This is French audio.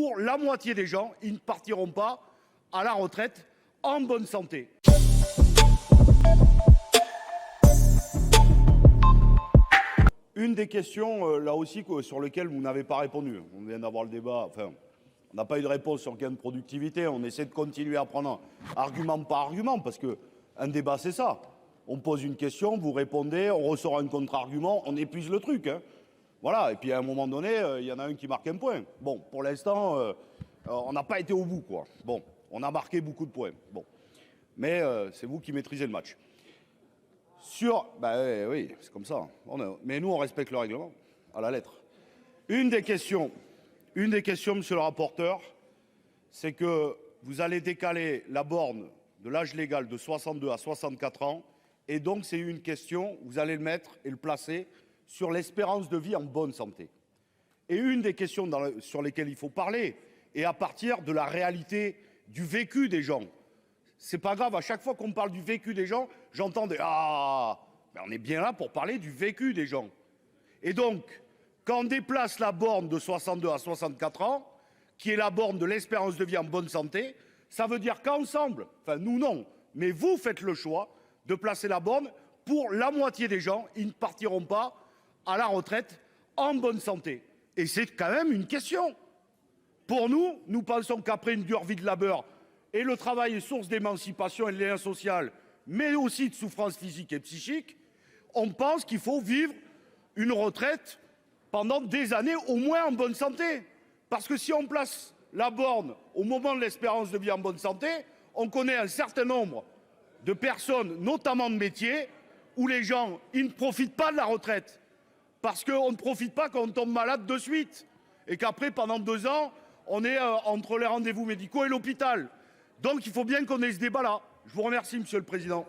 pour la moitié des gens, ils ne partiront pas à la retraite en bonne santé. Une des questions, là aussi, sur lesquelles vous n'avez pas répondu. On vient d'avoir le débat, enfin, on n'a pas eu de réponse sur le gain de productivité. On essaie de continuer à prendre argument par argument, parce que un débat, c'est ça. On pose une question, vous répondez, on ressort un contre-argument, on épuise le truc, hein. Voilà, et puis à un moment donné, il y en a un qui marque un point. Bon, pour l'instant, on n'a pas été au bout, quoi. Bon, on a marqué beaucoup de points. Bon, mais c'est vous qui maîtrisez le match. Oui, c'est comme ça. Mais nous, on respecte le règlement, à la lettre. Une des questions, monsieur le rapporteur, c'est que vous allez décaler la borne de l'âge légal de 62 à 64 ans. Et donc, c'est une question, vous allez le mettre et le placer sur l'espérance de vie en bonne santé. Et une des questions sur lesquelles il faut parler, et à partir de la réalité du vécu des gens. C'est pas grave, à chaque fois qu'on parle du vécu des gens, j'entends des « Ah !» Mais on est bien là pour parler du vécu des gens. Et donc, quand on déplace la borne de 62 à 64 ans, qui est la borne de l'espérance de vie en bonne santé, ça veut dire qu'ensemble, enfin nous non, mais vous faites le choix de placer la borne pour la moitié des gens, ils ne partiront pas à la retraite en bonne santé. Et c'est quand même une question. Pour nous, nous pensons qu'après une dure vie de labeur, et le travail est source d'émancipation et de lien social, mais aussi de souffrance physique et psychique, on pense qu'il faut vivre une retraite pendant des années au moins en bonne santé. Parce que si on place la borne au moment de l'espérance de vie en bonne santé, on connaît un certain nombre de personnes, notamment de métiers, où les gens, ils ne profitent pas de la retraite. Parce qu'on ne profite pas quand on tombe malade de suite. Et qu'après, pendant 2 ans, on est entre les rendez-vous médicaux et l'hôpital. Donc il faut bien qu'on ait ce débat-là. Je vous remercie, Monsieur le Président.